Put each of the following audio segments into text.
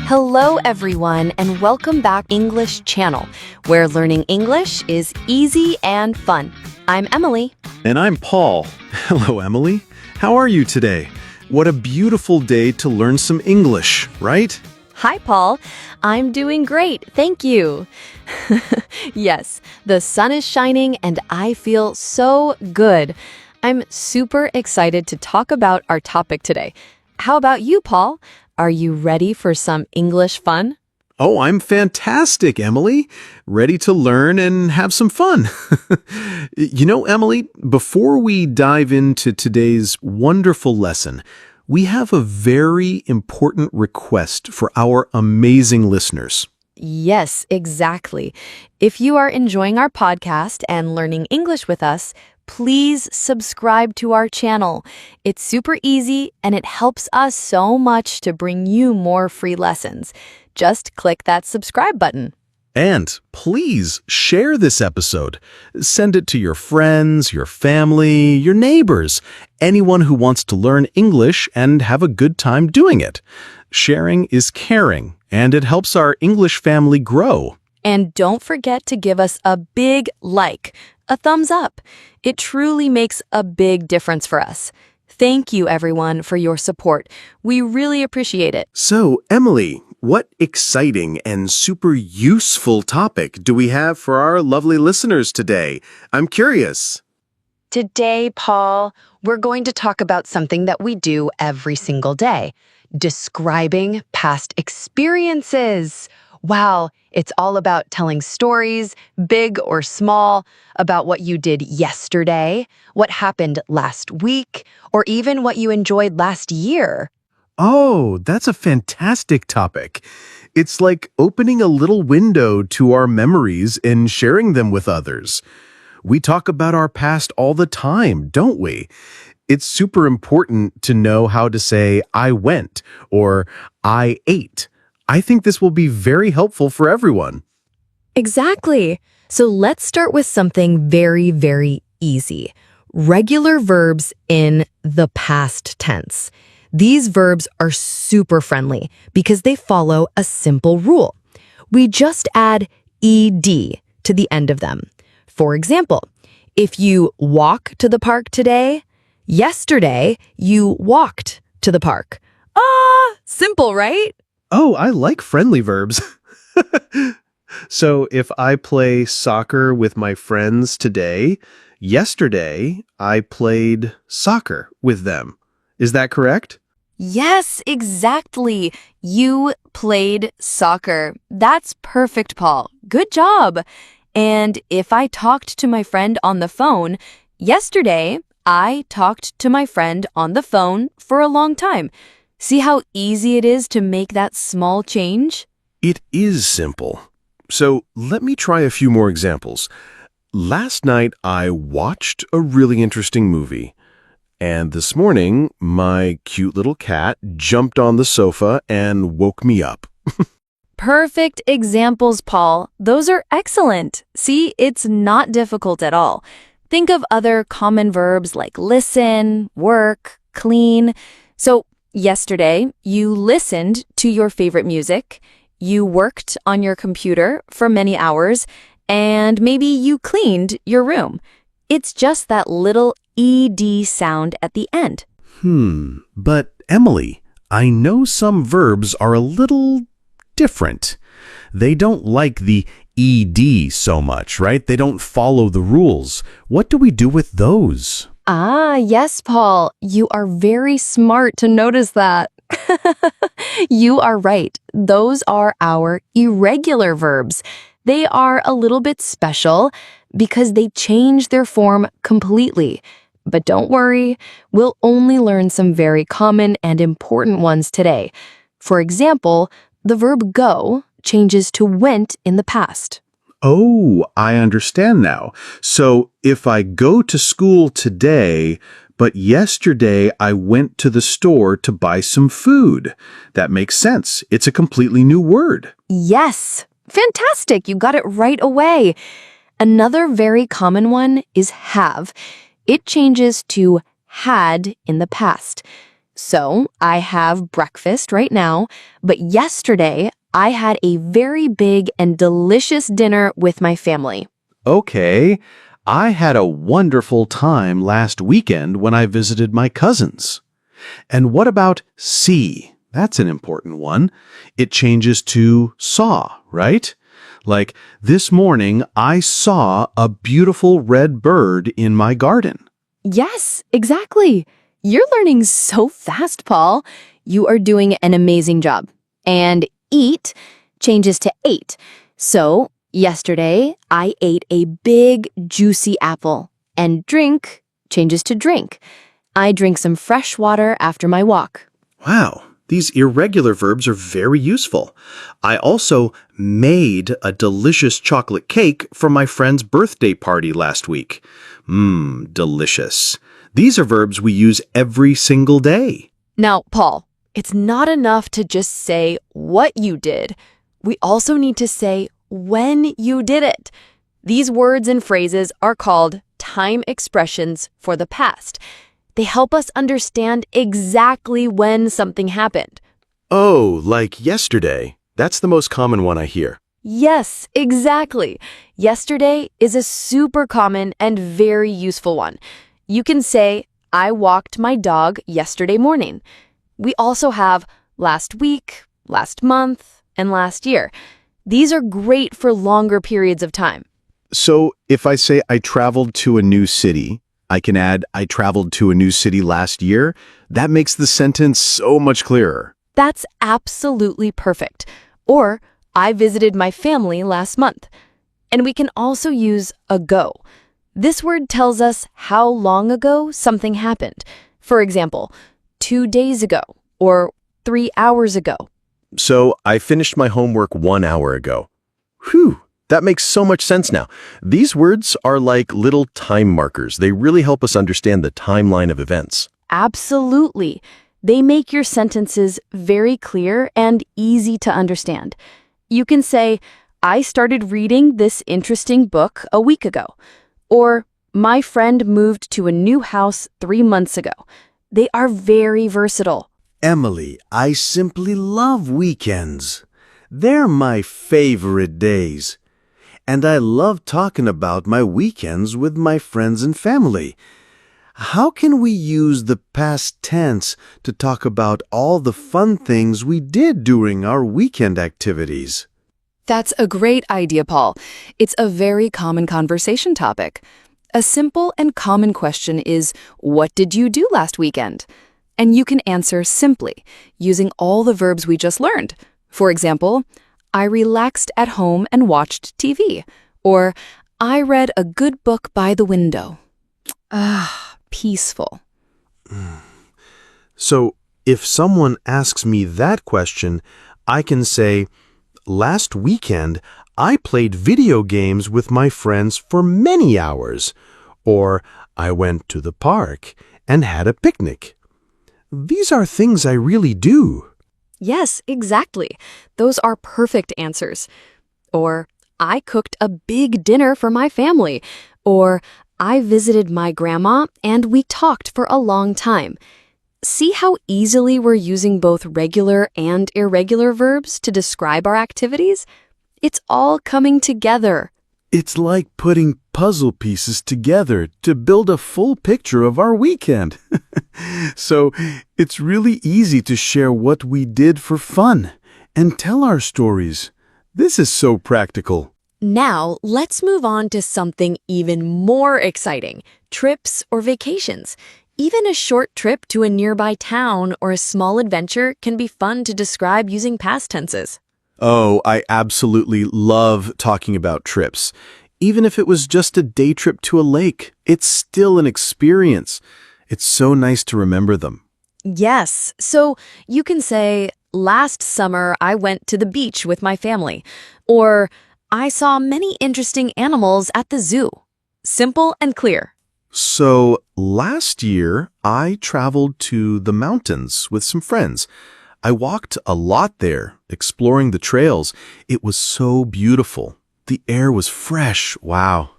Hello, everyone, and welcome back to English Channel, where learning English is easy and fun. I'm Emily. And I'm Paul. Hello, Emily. How are you today? What a beautiful day to learn some English, right? Hi, Paul. I'm doing great, thank you. Yes, the sun is shining and I feel so good. I'm super excited to talk about our topic today. How about you, Paul? Are you ready for some English fun? Oh, I'm fantastic, Emily. Ready to learn and have some fun. Emily, before we dive into today's wonderful lesson, we have a very important request for our amazing listeners. Yes, exactly. If you are enjoying our podcast and learning English with us, please subscribe to our channel. It's super easy and it helps us so much to bring you more free lessons. Just click that subscribe button. And please share this episode. Send it to your friends, your family, your neighbors, anyone who wants to learn English and have a good time doing it. Sharing is caring, and it helps our English family grow. And don't forget to give us a big like, a thumbs up. It truly makes a big difference for us. Thank you, everyone, for your support. We really appreciate it. So, Emily, what exciting and super useful topic do we have for our lovely listeners today? I'm curious. Today, Paul, we're going to talk about something that we do every single day, describing past experiences. Wow, it's all about telling stories, big or small, about what you did yesterday, what happened last week, or even what you enjoyed last year. Oh, that's a fantastic topic. It's like opening a little window to our memories and sharing them with others. We talk about our past all the time, don't we? It's super important to know how to say I went or I ate. I think this will be very helpful for everyone. Exactly. So let's start with something very, very easy. Regular verbs in the past tense. These verbs are super friendly because they follow a simple rule. We just add ed to the end of them. For example, if you walk to the park today, yesterday you walked to the park. Simple, right? Oh, I like friendly verbs. So if I play soccer with my friends today, yesterday I played soccer with them. Is that correct? Yes, exactly. You played soccer. That's perfect, Paul. Good job. And if I talked to my friend on the phone, yesterday I talked to my friend on the phone for a long time. See how easy it is to make that small change? It is simple. So let me try a few more examples. Last night I watched a really interesting movie. And this morning, my cute little cat jumped on the sofa and woke me up. Perfect examples, Paul. Those are excellent. See, it's not difficult at all. Think of other common verbs like listen, work, clean. So, yesterday, you listened to your favorite music, you worked on your computer for many hours, and maybe you cleaned your room. It's just that little ed sound at the end. But Emily, I know some verbs are a little different. They don't like the ed so much, right? They don't follow the rules. What do we do with those? Yes, Paul. You are very smart to notice that. You are right. Those are our irregular verbs. They are a little bit special because they change their form completely. But don't worry, we'll only learn some very common and important ones today. For example, the verb go changes to went in the past. Oh, I understand now. So if I go to school today, but yesterday I went to the store to buy some food, that makes sense. It's a completely new word. Yes, fantastic. You got it right away. Another very common one is have. It changes to had in the past. So I have breakfast right now, but yesterday I had a very big and delicious dinner with my family. Okay, I had a wonderful time last weekend when I visited my cousins. And what about see? That's an important one. It changes to saw, right? Like, this morning I saw a beautiful red bird in my garden. Yes, exactly. You're learning so fast, Paul. You are doing an amazing job. And eat changes to ate. So, yesterday, I ate a big, juicy apple. And drink changes to drink. I drink some fresh water after my walk. Wow, these irregular verbs are very useful. I also made a delicious chocolate cake for my friend's birthday party last week. Delicious. These are verbs we use every single day. Now, Paul, it's not enough to just say what you did. We also need to say when you did it. These words and phrases are called time expressions for the past. They help us understand exactly when something happened. Oh, like yesterday. That's the most common one I hear. Yes, exactly. Yesterday is a super common and very useful one. You can say, I walked my dog yesterday morning. We also have last week, last month, and last year. These are great for longer periods of time. So if I say I traveled to a new city, I can add I traveled to a new city last year. That makes the sentence so much clearer. That's absolutely perfect. Or, I visited my family last month. And we can also use ago. This word tells us how long ago something happened. For example, 2 days ago or 3 hours ago. So I finished my homework 1 hour ago. Whew, that makes so much sense now. These words are like little time markers. They really help us understand the timeline of events. Absolutely. They make your sentences very clear and easy to understand. You can say, I started reading this interesting book a week ago. Or, my friend moved to a new house 3 months ago. They are very versatile. Emily, I simply love weekends. They're my favorite days. And I love talking about my weekends with my friends and family. How can we use the past tense to talk about all the fun things we did during our weekend activities? That's a great idea, Paul. It's a very common conversation topic. A simple and common question is, what did you do last weekend? And you can answer simply, using all the verbs we just learned. For example, I relaxed at home and watched TV. Or, I read a good book by the window. Peaceful. So, if someone asks me that question, I can say, last weekend, I played video games with my friends for many hours. Or, I went to the park and had a picnic. These are things I really do. Yes, exactly. Those are perfect answers. Or, I cooked a big dinner for my family. Or, I visited my grandma and we talked for a long time. See how easily we're using both regular and irregular verbs to describe our activities? It's all coming together. It's like putting puzzle pieces together to build a full picture of our weekend. So, it's really easy to share what we did for fun and tell our stories. This is so practical. Now, let's move on to something even more exciting, trips or vacations. Even a short trip to a nearby town or a small adventure can be fun to describe using past tenses. Oh, I absolutely love talking about trips. Even if it was just a day trip to a lake, it's still an experience. It's so nice to remember them. Yes, so you can say, last summer I went to the beach with my family, or I saw many interesting animals at the zoo. Simple and clear. So, last year, I traveled to the mountains with some friends. I walked a lot there, exploring the trails. It was so beautiful. The air was fresh. Wow.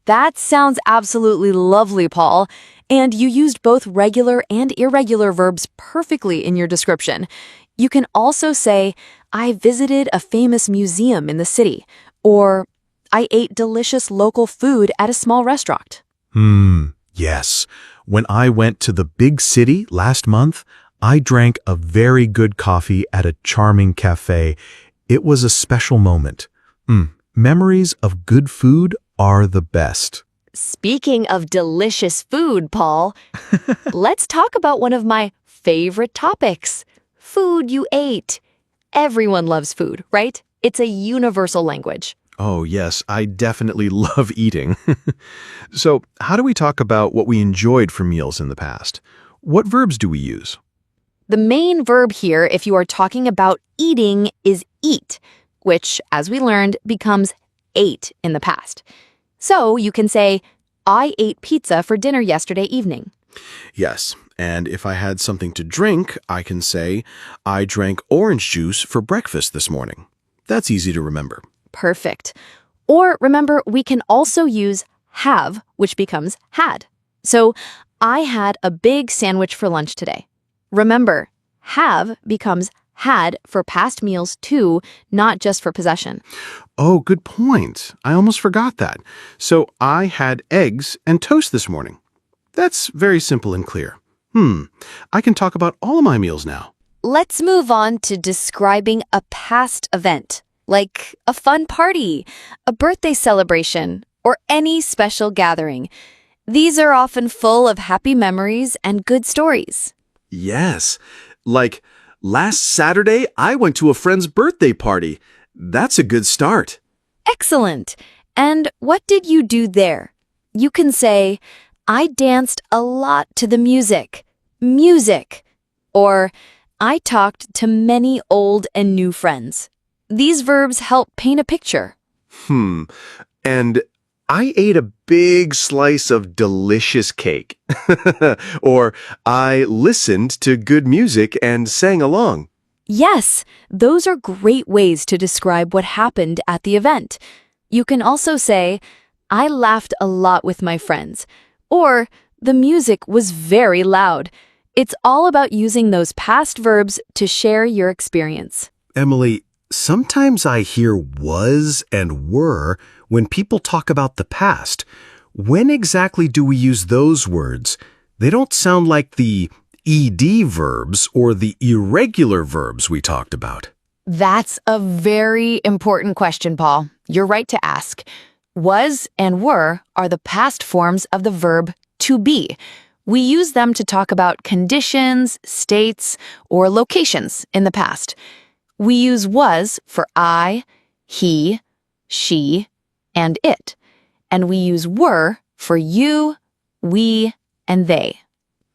That sounds absolutely lovely, Paul. And you used both regular and irregular verbs perfectly in your description. You can also say, I visited a famous museum in the city, or I ate delicious local food at a small restaurant. Yes. When I went to the big city last month, I drank a very good coffee at a charming cafe. It was a special moment. Memories of good food are the best. Speaking of delicious food, Paul, let's talk about one of my favorite topics, food you ate. Everyone loves food, right? It's a universal language. Oh, yes, I definitely love eating. So, how do we talk about what we enjoyed from meals in the past? What verbs do we use? The main verb here, if you are talking about eating, is eat, which, as we learned, becomes ate in the past. So you can say, I ate pizza for dinner yesterday evening. Yes, and if I had something to drink, I can say, I drank orange juice for breakfast this morning. That's easy to remember. Perfect. Or remember, we can also use have, which becomes had. So, I had a big sandwich for lunch today. Remember, have becomes had for past meals too, not just for possession. Oh, good point. I almost forgot that. So I had eggs and toast this morning. That's very simple and clear. I can talk about all of my meals now. Let's move on to describing a past event, like a fun party, a birthday celebration, or any special gathering. These are often full of happy memories and good stories. Yes, like last Saturday, I went to a friend's birthday party. That's a good start. Excellent. And what did you do there? You can say, I danced a lot to the music. Music. Or, I talked to many old and new friends. These verbs help paint a picture. And I ate a big slice of delicious cake. Or I listened to good music and sang along. Yes, those are great ways to describe what happened at the event. You can also say, I laughed a lot with my friends. Or, the music was very loud. It's all about using those past verbs to share your experience. Emily, sometimes I hear was and were when people talk about the past. When exactly do we use those words? They don't sound like the ed verbs or the irregular verbs we talked about. That's a very important question, Paul. You're right to ask. Was and were are the past forms of the verb to be. We use them to talk about conditions, states, or locations in the past. We use was for I, he, she, and it. And we use were for you, we, and they.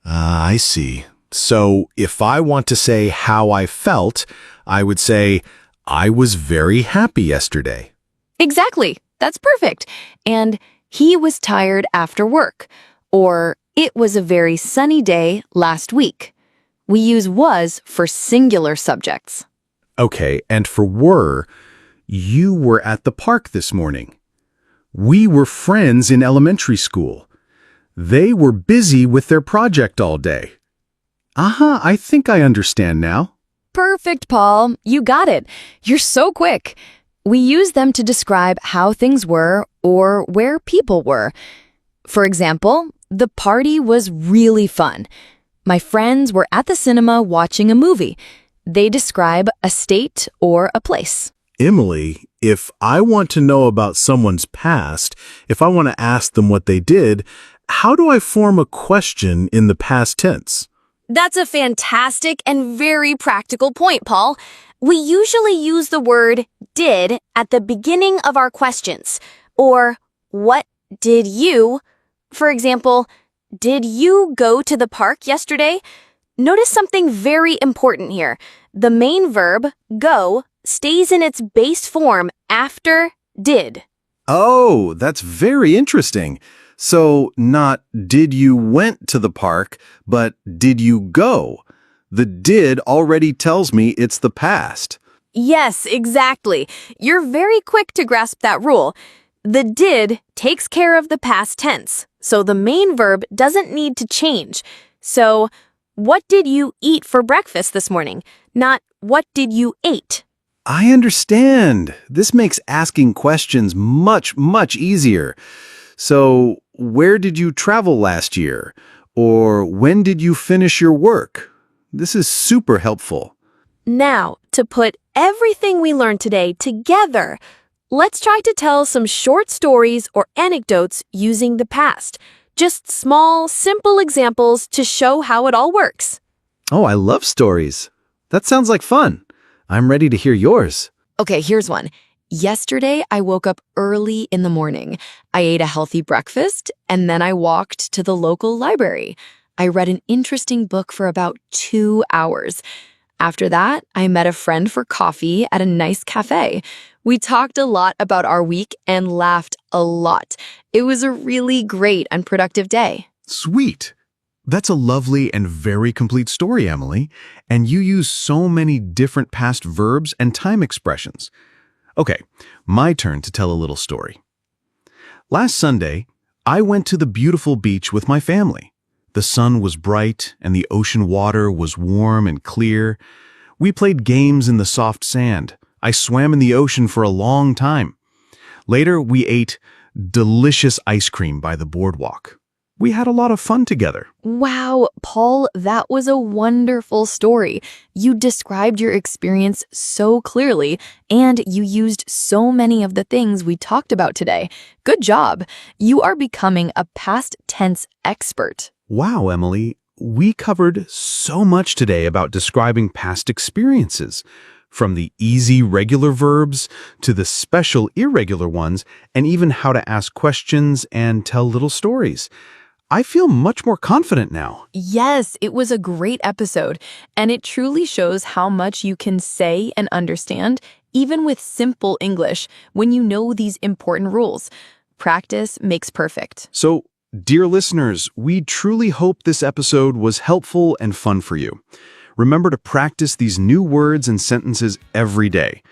I see. So if I want to say how I felt, I would say, I was very happy yesterday. Exactly. That's perfect. And he was tired after work. Or it was a very sunny day last week. We use was for singular subjects. Okay, and for were, you were at the park this morning. We were friends in elementary school. They were busy with their project all day. I think I understand now. Perfect, Paul. You got it. You're so quick. We use them to describe how things were or where people were. For example, the party was really fun. My friends were at the cinema watching a movie. They describe a state or a place. Emily, if I want to know about someone's past, if I want to ask them what they did, how do I form a question in the past tense? That's a fantastic and very practical point, Paul. We usually use the word did at the beginning of our questions. Or, what did you? For example, did you go to the park yesterday? Notice something very important here. The main verb, go, stays in its base form after did. Oh, that's very interesting. So not did you went to the park, but did you go? The did already tells me it's the past. Yes, exactly. You're very quick to grasp that rule. The did takes care of the past tense, so the main verb doesn't need to change. So, what did you eat for breakfast this morning? Not, what did you ate? I understand. This makes asking questions much, much easier. So, where did you travel last year? Or when did you finish your work? This is super helpful. Now, to put everything we learned today together, let's try to tell some short stories or anecdotes using the past. Just small, simple examples to show how it all works. Oh, I love stories. That sounds like fun. I'm ready to hear yours. Okay, here's one. Yesterday, I woke up early in the morning. I ate a healthy breakfast, and then I walked to the local library. I read an interesting book for about 2 hours. After that, I met a friend for coffee at a nice cafe. We talked a lot about our week and laughed a lot. It was a really great and productive day. Sweet. That's a lovely and very complete story, Emily. And you use so many different past verbs and time expressions. Okay, my turn to tell a little story. Last Sunday, I went to the beautiful beach with my family. The sun was bright and the ocean water was warm and clear. We played games in the soft sand. I swam in the ocean for a long time. Later, we ate delicious ice cream by the boardwalk. We had a lot of fun together. Wow, Paul, that was a wonderful story. You described your experience so clearly, and you used so many of the things we talked about today. Good job. You are becoming a past tense expert. Wow, Emily, we covered so much today about describing past experiences, from the easy regular verbs to the special irregular ones, and even how to ask questions and tell little stories. I feel much more confident now. Yes, it was a great episode, and it truly shows how much you can say and understand, even with simple English, when you know these important rules. Practice makes perfect. So, dear listeners, we truly hope this episode was helpful and fun for you. Remember to practice these new words and sentences every day.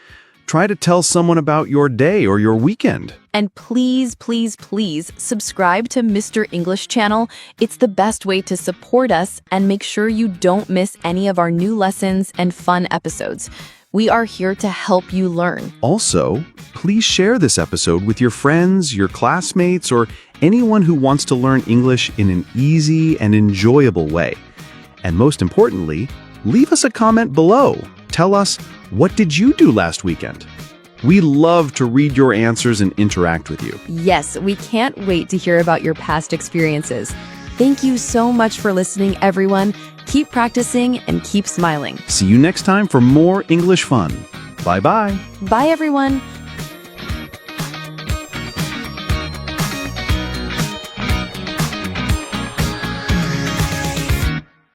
Try to tell someone about your day or your weekend. And please, please, please subscribe to Mr. English channel. It's the best way to support us and make sure you don't miss any of our new lessons and fun episodes. We are here to help you learn. Also, please share this episode with your friends, your classmates, or anyone who wants to learn English in an easy and enjoyable way. And most importantly, leave us a comment below. Tell us, what did you do last weekend? We love to read your answers and interact with you. Yes, we can't wait to hear about your past experiences. Thank you so much for listening, everyone. Keep practicing and keep smiling. See you next time for more English fun. Bye-bye. Bye, everyone.